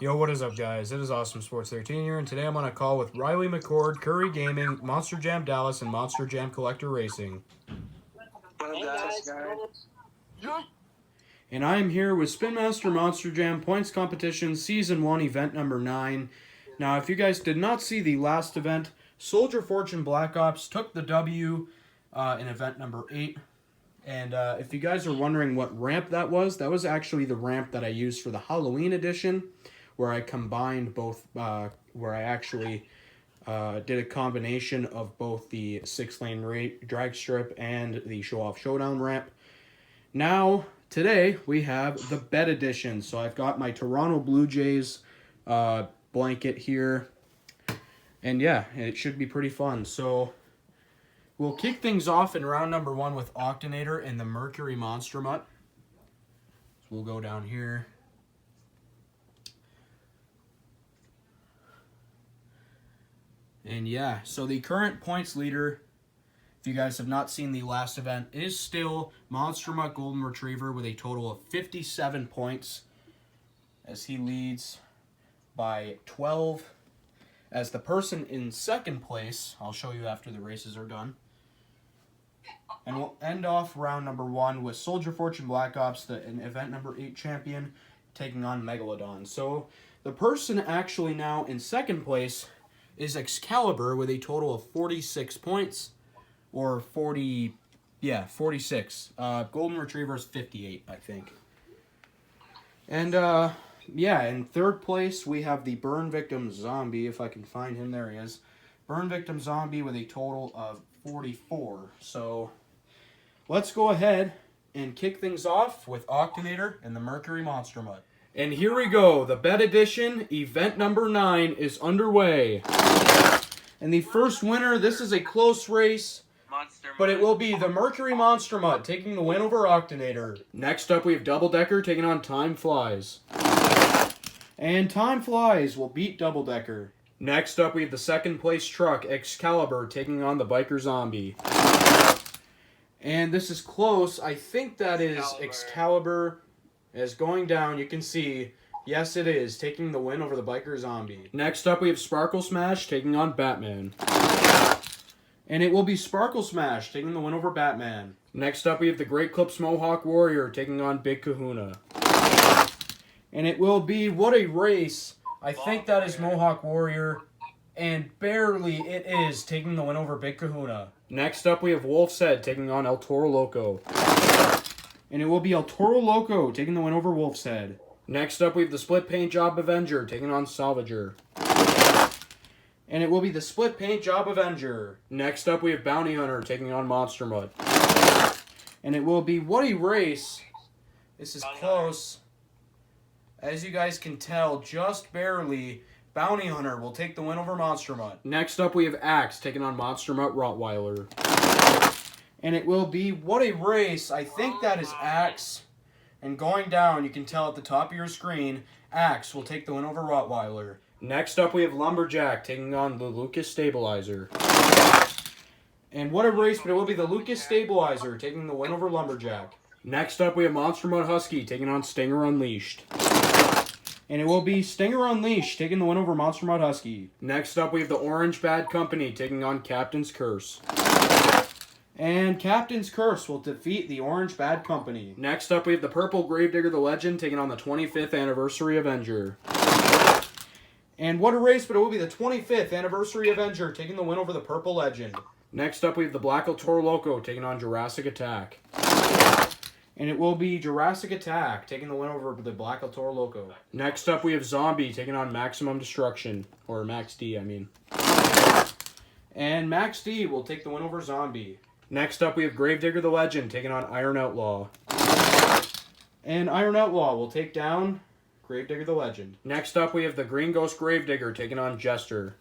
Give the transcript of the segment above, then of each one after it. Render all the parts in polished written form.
Yo, what is up, guys? It is Awesome Sports 13 here, and today I'm on a call with Riley McCord, Curry Gaming, Monster Jam Dallas, and Monster Jam Collector Racing. Hey guys. And I am here with Spin Master Monster Jam Points Competition Season 1, Event Number 9. Now, if you guys did not see the last event, Soldier Fortune Black Ops took the W in Event Number 8. And if you guys are wondering what ramp that was actually the ramp that I used for the Halloween edition, where I combined both, where I actually did a combination of both the 6-lane drag strip and the show-off showdown ramp. Now, today, we have the bet edition. So I've got my Toronto Blue Jays blanket here. And yeah, it should be pretty fun. So we'll kick things off in round number 1 with Octonator and the Mercury Monster Mutt. So we'll go down here. And yeah, so the current points leader, if you guys have not seen the last event, is still Monster Mutt Golden Retriever with a total of 57 points, as he leads by 12. As the person in second place, I'll show you after the races are done. And we'll end off round number 1 with Soldier Fortune Black Ops, the event number 8 champion, taking on Megalodon. So the person actually now in second place is Excalibur with a total of 46 points, or 46. Golden Retriever's 58, I think. And, yeah, in third place, we have the Burn Victim Zombie, if I can find him, there he is. Burn Victim Zombie with a total of 44. So, let's go ahead and kick things off with Octonator and the Mercury Monster Mutt. And here we go. The bet edition, event number 9, is underway. And the first winner, this is a close race, but it will be the Mercury Monster Mutt taking the win over Octonator. Next up, we have Double Decker taking on Time Flies. And Time Flies will beat Double Decker. Next up, we have the second place truck, Excalibur, taking on the Biker Zombie. And this is close. I think that is Excalibur is going down. You can see, yes it is, taking the win over the Biker Zombie. Next up, we have Sparkle Smash taking on Batman. And it will be Sparkle Smash taking the win over Batman. Next up, we have the Great Clips Mohawk Warrior taking on Big Kahuna. And it will be, what a race. I think that is Mohawk Warrior. And barely it is taking the win over Big Kahuna. Next up, we have Wolf's Head taking on El Toro Loco. And it will be El Toro Loco taking the win over Wolf's Head. Next up, we have the Split Paint Job Avenger taking on Salvager. And it will be the Split Paint Job Avenger. Next up, we have Bounty Hunter taking on Monster Mutt. And it will be, what a race. This is close. As you guys can tell, just barely, Bounty Hunter will take the win over Monster Mutt. Next up, we have Axe taking on Monster Mutt Rottweiler. And it will be, what a race. I think that is Axe. And going down, you can tell at the top of your screen, Axe will take the win over Rottweiler. Next up, we have Lumberjack taking on the Lucas Stabilizer. And what a race, but it will be the Lucas Stabilizer taking the win over Lumberjack. Next up, we have Monster Mutt Husky taking on Stinger Unleashed. And it will be Stinger Unleashed taking the win over Monster Mutt Husky. Next up, we have the Orange Bad Company taking on Captain's Curse. And Captain's Curse will defeat the Orange Bad Company. Next up, we have the Purple Gravedigger the Legend taking on the 25th Anniversary Avenger. And what a race, but it will be the 25th Anniversary Avenger taking the win over the Purple Legend. Next up, we have the Black El Toro Loco taking on Jurassic Attack. And it will be Jurassic Attack taking the win over the Black El Toro Loco. Next up, we have Zombie taking on Maximum Destruction. Or Max D, I mean. And Max D will take the win over Zombie. Next up, we have Gravedigger the Legend taking on Iron Outlaw. And Iron Outlaw will take down Gravedigger the Legend. Next up, we have the Green Ghost Gravedigger taking on Jester.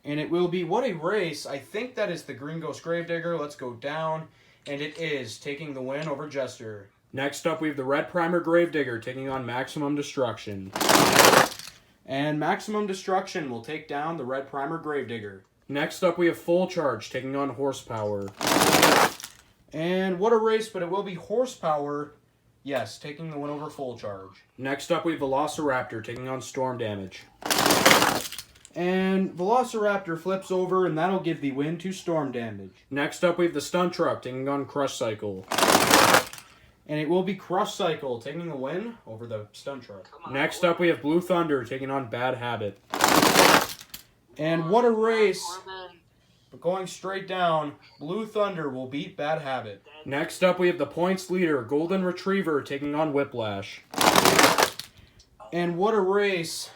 And it will be, what a race. I think that is the Green Ghost Gravedigger. Let's go down. And it is taking the win over Jester. Next up, we have the Red Primer Gravedigger taking on Maximum Destruction. And Maximum Destruction will take down the Red Primer Gravedigger. Next up, we have Full Charge taking on Horsepower. And what a race, but it will be Horsepower Yes, taking the win over Full Charge. Next up, we have Velociraptor taking on Storm Damage. And Velociraptor flips over, and that'll give the win to Storm Damage. Next up, we have the Stunt Truck taking on Crush Cycle. And it will be Crush Cycle taking the win over the Stunt Truck. Next up, we have Blue Thunder taking on Bad Habit. And what a race! But going straight down, Blue Thunder will beat Bad Habit. Next up, we have the points leader, Golden Retriever, taking on Whiplash. And what a race!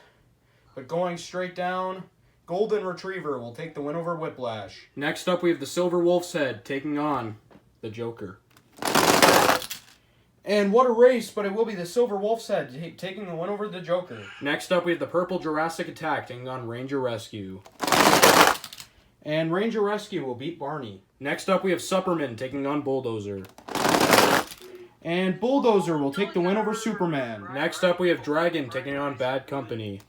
But going straight down, Golden Retriever will take the win over Whiplash. Next up, we have the Silver Wolf's Head taking on the Joker. And what a race, but it will be the Silver Wolf's Head taking the win over the Joker. Next up, we have the Purple Jurassic Attack taking on Ranger Rescue. And Ranger Rescue will beat Barney. Next up, we have Superman taking on Bulldozer. And Bulldozer will take the win over Superman. Next up, we have Dragon taking on Bad Company.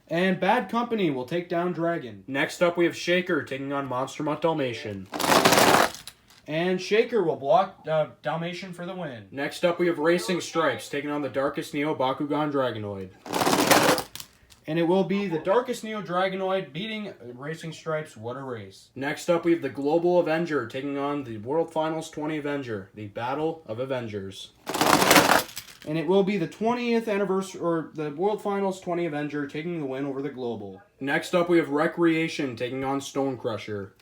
And Bad Company will take down Dragon. Next up, we have Shaker taking on Monster Mutt Dalmatian. And Shaker will block Dalmatian for the win. Next up, we have Racing Stripes taking on the Darkest Neo Bakugan Dragonoid. And it will be the Darkest Neo Dragonoid beating Racing Stripes. What a race. Next up, we have the Global Avenger taking on the World Finals 20 Avenger, the Battle of Avengers. And it will be the 20th anniversary, or the World Finals 20 Avenger taking the win over the Global. Next up, we have Recreation taking on Stone Crusher.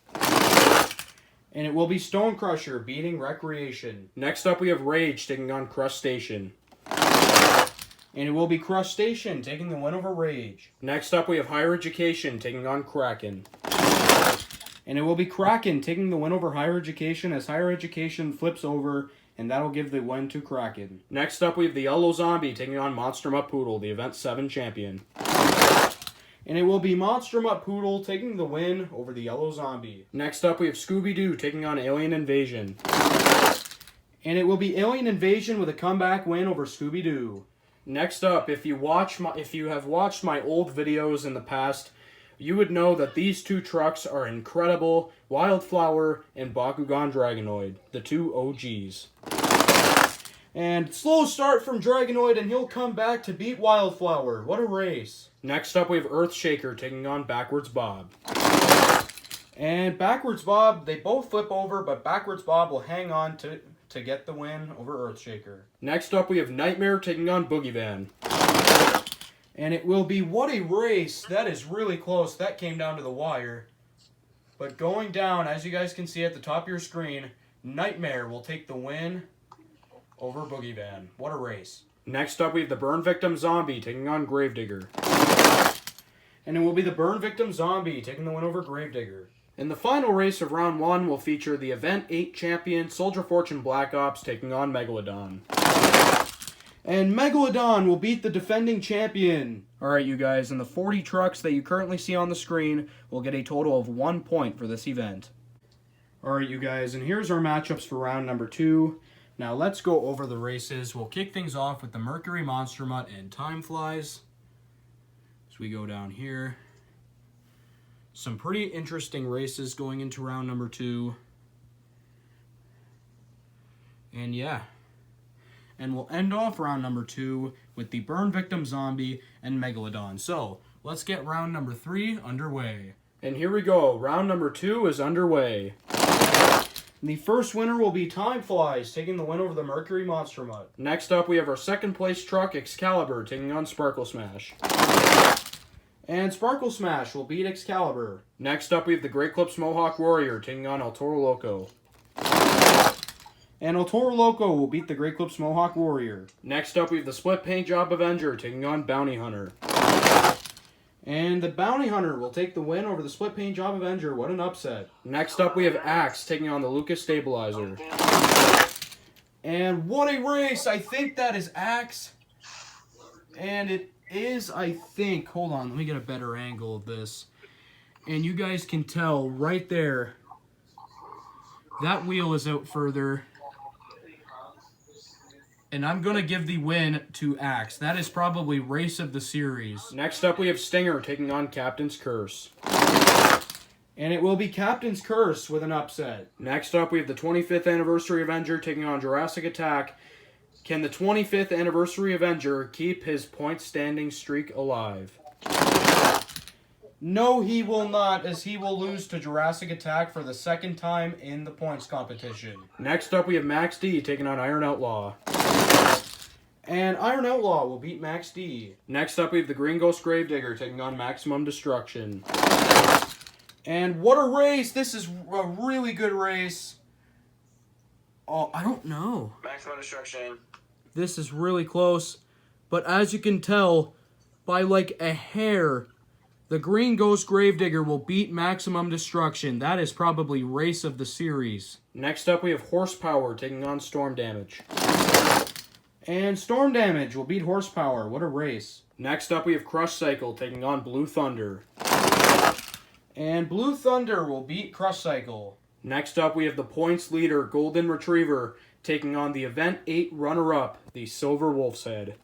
And it will be Stone Crusher beating Recreation. Next up, we have Rage taking on Crush Station. And it will be Crush Station taking the win over Rage. Next up, we have Higher Education taking on Kraken. And it will be Kraken taking the win over Higher Education as Higher Education flips over, and that'll give the win to Kraken. Next up, we have the Yellow Zombie taking on Monster Mutt Poodle, the Event 7 champion. And it will be Monster Mutt Poodle taking the win over the Yellow Zombie. Next up, we have Scooby-Doo taking on Alien Invasion. And it will be Alien Invasion with a comeback win over Scooby-Doo. Next up, if you have watched my old videos in the past, you would know that these two trucks are incredible, Wildflower and Bakugan Dragonoid, the two OGs. And slow start from Dragonoid, and he'll come back to beat Wildflower. What a race. Next up, we have Earthshaker taking on Backwards Bob. And Backwards Bob, they both flip over, but Backwards Bob will hang on to get the win over Earthshaker. Next up, we have Nightmare taking on Boogie Van. And it will be, what a race. That is really close. That came down to the wire. But going down, as you guys can see at the top of your screen, Nightmare will take the win over Boogie Van. What a race. Next up, we have the Burn Victim Zombie taking on Gravedigger. And it will be the Burn Victim Zombie taking the win over Gravedigger. And the final race of round 1 will feature the Event 8 champion Soldier Fortune Black Ops taking on Megalodon. And Megalodon will beat the defending champion. Alright, you guys, and the 40 trucks that you currently see on the screen will get a total of 1 point for this event. Alright, you guys, and here's our matchups for round number 2. Now let's go over the races. We'll kick things off with the Mercury Monster Mutt and Time Flies. So we go down here. Some pretty interesting races going into round number 2. And yeah. And we'll end off round number 2 with the Burn Victim Zombie and Megalodon. So, let's get round number 3 underway. And here we go. Round number 2 is underway. The first winner will be Time Flies, taking the win over the Mercury Monster Mutt. Next up, we have our second place truck, Excalibur, taking on Sparkle Smash. And Sparkle Smash will beat Excalibur. Next up, we have the Great Clips Mohawk Warrior, taking on El Toro Loco. And El Toro Loco will beat the Great Clips Mohawk Warrior. Next up, we have the Split Paint Job Avenger, taking on Bounty Hunter. And the Bounty Hunter will take the win over the Split Paint Job Avenger. What an upset. Next up, we have Axe taking on the Lucas Stabilizer. And what a race. I think that is Axe. And it is, I think, hold on, let me get a better angle of this. And you guys can tell right there, that wheel is out further. And I'm going to give the win to Axe. That is probably race of the series. Next up, we have Stinger taking on Captain's Curse. And it will be Captain's Curse with an upset. Next up, we have the 25th Anniversary Avenger taking on Jurassic Attack. Can the 25th anniversary Avenger keep his point standing streak alive? No, he will not, as he will lose to Jurassic Attack for the second time in the points competition. Next up, we have Max D taking on Iron Outlaw. And Iron Outlaw will beat Max D. Next up, we have the Green Ghost Gravedigger taking on Maximum Destruction. And what a race! This is a really good race. Oh, I don't know. Maximum Destruction. This is really close. But as you can tell, by like a hair, the Green Ghost Gravedigger will beat Maximum Destruction. That is probably race of the series. Next up, we have Horsepower taking on Storm Damage. And Storm Damage will beat Horsepower. What a race. Next up, we have Crush Cycle taking on Blue Thunder. And Blue Thunder will beat Crush Cycle. Next up, we have the points leader, Golden Retriever, taking on the Event 8 runner-up, the Silver Wolf's Head.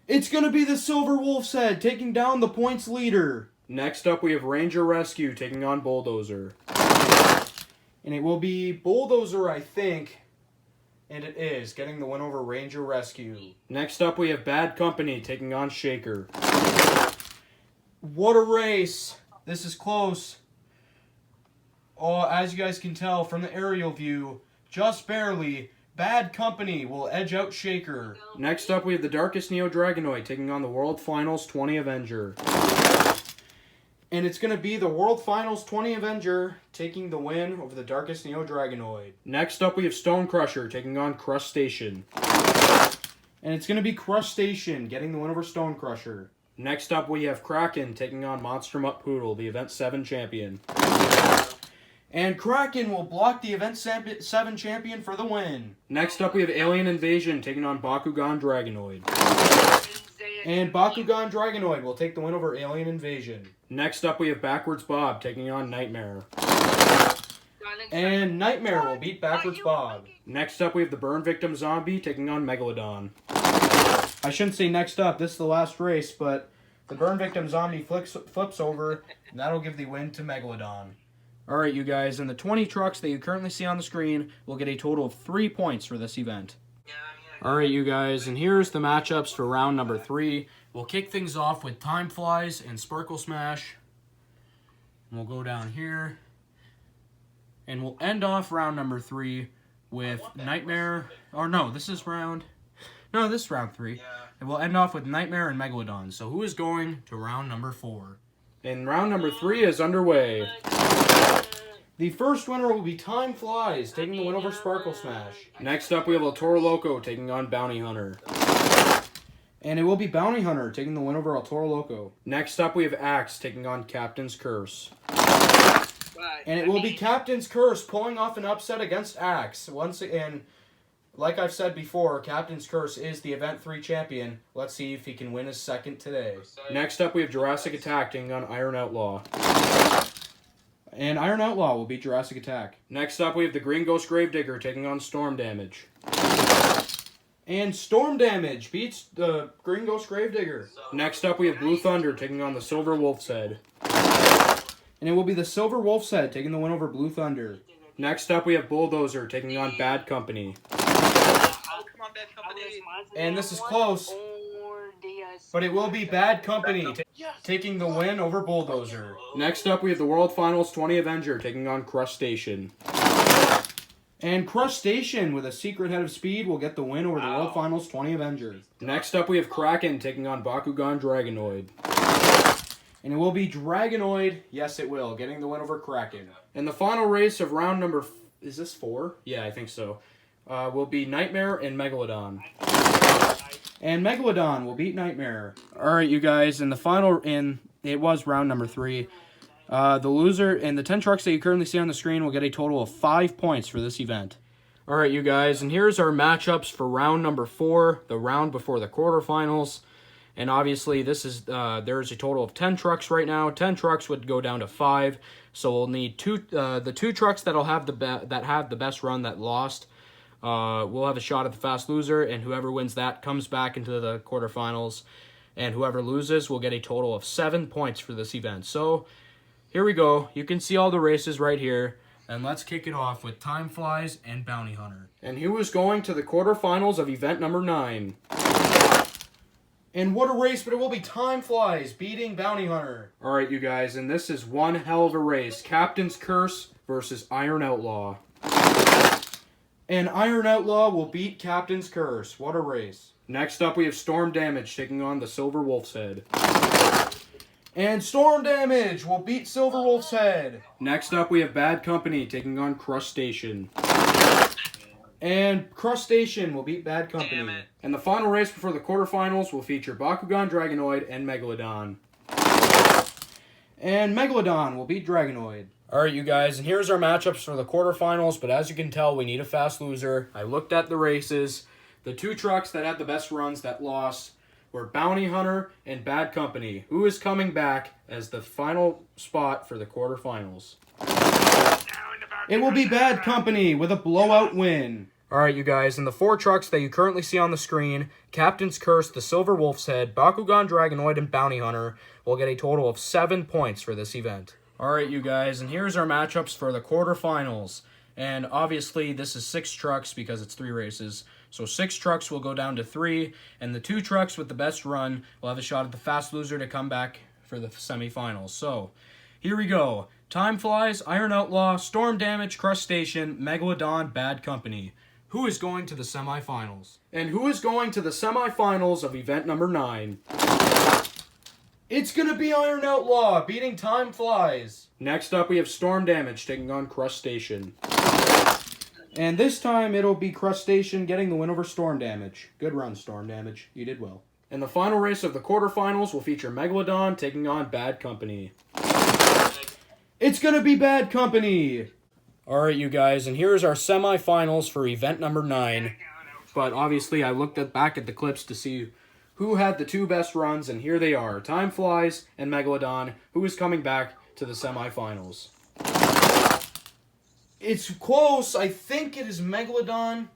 It's going to be the Silver Wolf's Head taking down the points leader. Next up, we have Ranger Rescue taking on Bulldozer. And it will be Bulldozer, I think. And it is, getting the win over Ranger Rescue. Next up, we have Bad Company taking on Shaker. What a race. This is close. Oh, as you guys can tell from the aerial view, just barely, Bad Company will edge out Shaker. Next up, we have the Darkest Neo Dragonoid taking on the World Finals 20 Avenger. And it's going to be the World Finals 20 Avenger taking the win over the Darkest Neo Dragonoid. Next up, we have Stone Crusher taking on Crush Station. And it's going to be Crush Station getting the win over Stone Crusher. Next up, we have Kraken taking on Monster Mutt Poodle, the Event 7 champion. And Kraken will block the Event 7 champion for the win. Next up, we have Alien Invasion taking on Bakugan Dragonoid. And Bakugan Dragonoid will take the win over Alien Invasion. Next up, we have Backwards Bob taking on Nightmare. And Nightmare will beat Backwards Bob. Next up, we have the Burn Victim Zombie taking on Megalodon. I shouldn't say next up, this is the last race, but the Burn Victim Zombie flips over, and that'll give the win to Megalodon. Alright, you guys, and the 20 trucks that you currently see on the screen will get a total of 3 points for this event. Alright, you guys, and here's the matchups for round number 3. We'll kick things off with Time Flies and Sparkle Smash. And we'll go down here. And we'll end off round number 3 with Nightmare. Or no, this is round 3. Yeah. And we'll end off with Nightmare and Megalodon. So who is going to round number 4? And round number 3 is underway. The first winner will be Time Flies, taking the win over Sparkle Smash. Next up, we have El Toro Loco taking on Bounty Hunter. And it will be Bounty Hunter taking the win over El Toro Loco. Next up, we have Axe taking on Captain's Curse. And it will be Captain's Curse pulling off an upset against Axe. Once again, like I've said before, Captain's Curse is the Event 3 champion. Let's see if he can win his second today. Next up, we have Jurassic Attack taking on Iron Outlaw. And Iron Outlaw will beat Jurassic Attack. Next up, we have the Green Ghost Gravedigger taking on Storm Damage. And Storm Damage beats the Green Ghost Gravedigger. Next up, we have Blue Thunder taking on the Silver Wolf's Head. And it will be the Silver Wolf's Head taking the win over Blue Thunder. Next up, we have Bulldozer taking on Bad Company. And this is close. But it will be Bad Company taking the win over Bulldozer. Next up, we have the World Finals 20 Avenger taking on Crush Station. And Crush Station, with a secret head of speed, will get the win over the World Finals 20 Avenger. Next up, we have Kraken taking on Bakugan Dragonoid. And it will be Dragonoid, yes it will, getting the win over Kraken. And the final race of round number... is this 4? Yeah, I think so. Will be Nightmare and Megalodon. And Megalodon will beat Nightmare. Alright, you guys, and the final... and it was round number 3. The loser and the 10 trucks that you currently see on the screen will get a total of 5 points for this event. Alright, you guys, and here's our matchups for round number 4, the round before the quarterfinals. And obviously, this is there's a total of 10 trucks right now. 10 trucks would go down to 5, so we'll need the 2 trucks that'll have the best run that lost. We'll have a shot at the fast loser, and whoever wins that comes back into the quarterfinals. And whoever loses will get a total of 7 points for this event. So here we go. You can see all the races right here. And let's kick it off with Time Flies and Bounty Hunter. And who is going to the quarterfinals of event number 9? And what a race, but it will be Time Flies beating Bounty Hunter. All right, you guys, and this is one hell of a race. Captain's Curse versus Iron Outlaw. And Iron Outlaw will beat Captain's Curse. What a race. Next up, we have Storm Damage taking on the Silver Wolf's Head. And Storm Damage will beat Silver Wolf's Head. Next up, we have Bad Company taking on Crustacean. And Crustacean will beat Bad Company. Damn it. And the final race before the quarterfinals will feature Bakugan Dragonoid and Megalodon. And Megalodon will beat Dragonoid. Alright, you guys, and here's our matchups for the quarterfinals, but as you can tell, we need a fast loser. I looked at the races. The 2 trucks that had the best runs that lost were Bounty Hunter and Bad Company, who is coming back as the final spot for the quarterfinals. It will be Bad Company with a blowout win. Alright, you guys, and the 4 trucks that you currently see on the screen, Captain's Curse, the Silver Wolf's Head, Bakugan Dragonoid, and Bounty Hunter, will get a total of 7 points for this event. Alright, you guys, and here's our matchups for the quarterfinals. And obviously, this is 6 trucks because it's 3 races. So 6 trucks will go down to 3, and the 2 trucks with the best run will have a shot at the fast loser to come back for the semifinals. So, here we go. Time Flies, Iron Outlaw, Storm Damage, Crustacean, Megalodon, Bad Company. Who is going to the semifinals? And who is going to the semifinals of event number 9? It's going to be Iron Outlaw beating Time Flies. Next up, we have Storm Damage taking on Crustacean. And this time, it'll be Crustacean getting the win over Storm Damage. Good run, Storm Damage. You did well. And the final race of the quarterfinals will feature Megalodon taking on Bad Company. It's going to be Bad Company. Alright, you guys, and here's our semifinals for event number 9. But obviously, I looked back at the clips to see who had the 2 best runs, and here they are. Time Flies and Megalodon, who is coming back to the semifinals. It's close. I think it is Megalodon.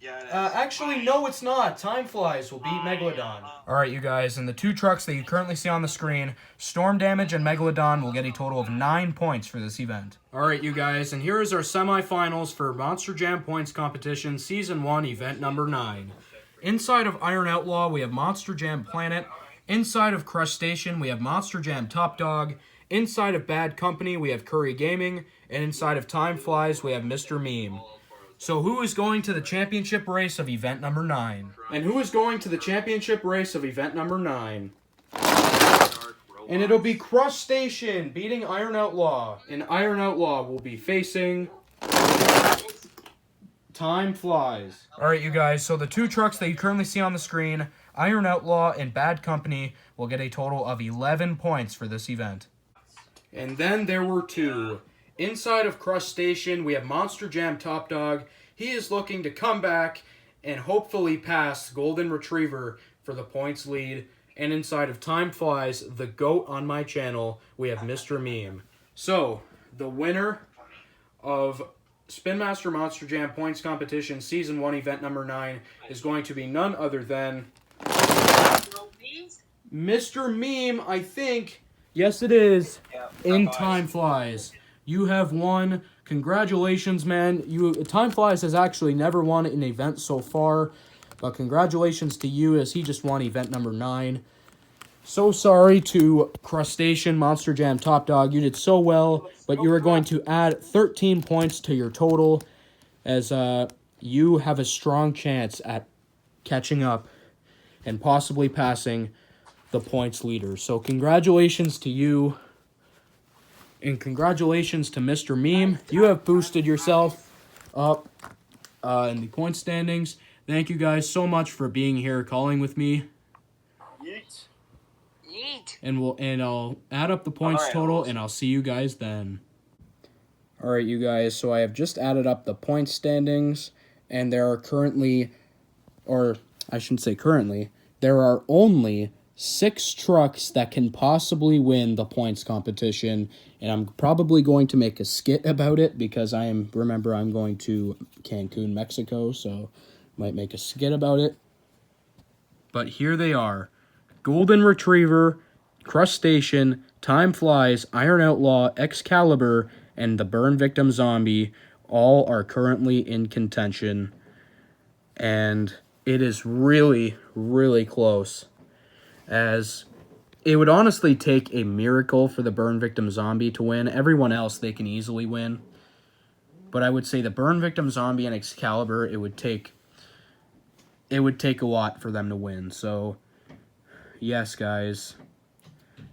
Yeah. Actually, no, it's not. Time Flies will beat Megalodon. Alright, you guys, and the 2 trucks that you currently see on the screen, Storm Damage and Megalodon, will get a total of 9 points for this event. Alright, you guys, and here is our semifinals for Monster Jam Points Competition Season 1, Event number 9. Inside of Iron Outlaw, we have Monster Jam Planet. Inside of Crustacean, we have Monster Jam Top Dog. Inside of Bad Company, we have Curry Gaming. And inside of Time Flies, we have Mr. Meme. So who is going to the championship race of event number 9? And who is going to the championship race of event number 9? And it'll be Crustacean beating Iron Outlaw. And Iron Outlaw will be facing Time Flies. Alright, you guys, so the 2 trucks that you currently see on the screen, Iron Outlaw and Bad Company, will get a total of 11 points for this event. And then there were 2. Inside of Crustacean, we have Monster Jam Top Dog. He is looking to come back and hopefully pass Golden Retriever for the points lead. And inside of Time Flies, the GOAT on my channel, we have Mr. Meme. So, the winner of Spin Master Monster Jam Points Competition Season 1 Event number 9 is going to be none other than Mr. Meme, I think. Yes, it is. In Time Flies. You have won. Congratulations, man. Time Flies has actually never won an event so far. But congratulations to you as he just won event number 9. So sorry to Crustacean, Monster Jam Top Dog. You did so well, but you are going to add 13 points to your total as you have a strong chance at catching up and possibly passing the points leader. So congratulations to you. And congratulations to Mr. Meme. You have boosted yourself up in the point standings. Thank you guys so much for being here, calling with me. Yeet. And I'll add up the points total, and I'll see you guys then. Alright, you guys, so I have just added up the point standings, and there are currently, or I shouldn't say currently, there are only 6 trucks that can possibly win the points competition, and I'm probably going to make a skit about it because remember I'm going to Cancun, Mexico, so might make a skit about it. But here they are. Golden Retriever, Crustacean, Time Flies, Iron Outlaw, Excalibur, and the Burn Victim Zombie all are currently in contention. And it is really, really close. As it would honestly take a miracle for the Burn Victim Zombie to win. Everyone else, they can easily win. But I would say the Burn Victim Zombie and Excalibur, it would take a lot for them to win. So, yes, guys.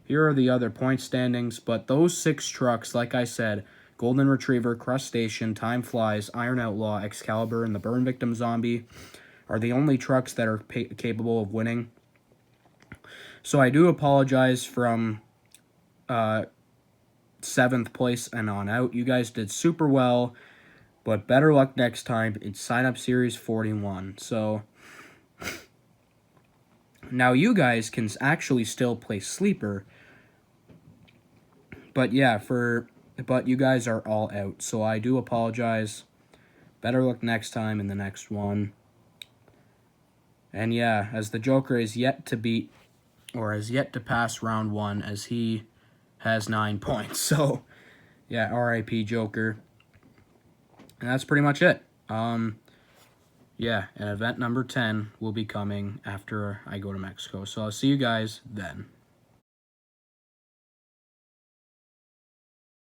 Here are the other point standings. But those 6 trucks, like I said, Golden Retriever, Crustacean, Time Flies, Iron Outlaw, Excalibur, and the Burn Victim Zombie are the only trucks that are capable of winning. So I do apologize from 7th place and on out. You guys did super well, but better luck next time. It's Sign Up Series 41. So now you guys can actually still play Sleeper. But yeah, but you guys are all out. So I do apologize. Better luck next time in the next one. And yeah, as the Joker is yet to beat, or has yet to pass round 1, as he has 9 points. So yeah, RIP Joker. And that's pretty much it. Yeah, and event number 10 will be coming after I go to Mexico. So I'll see you guys then.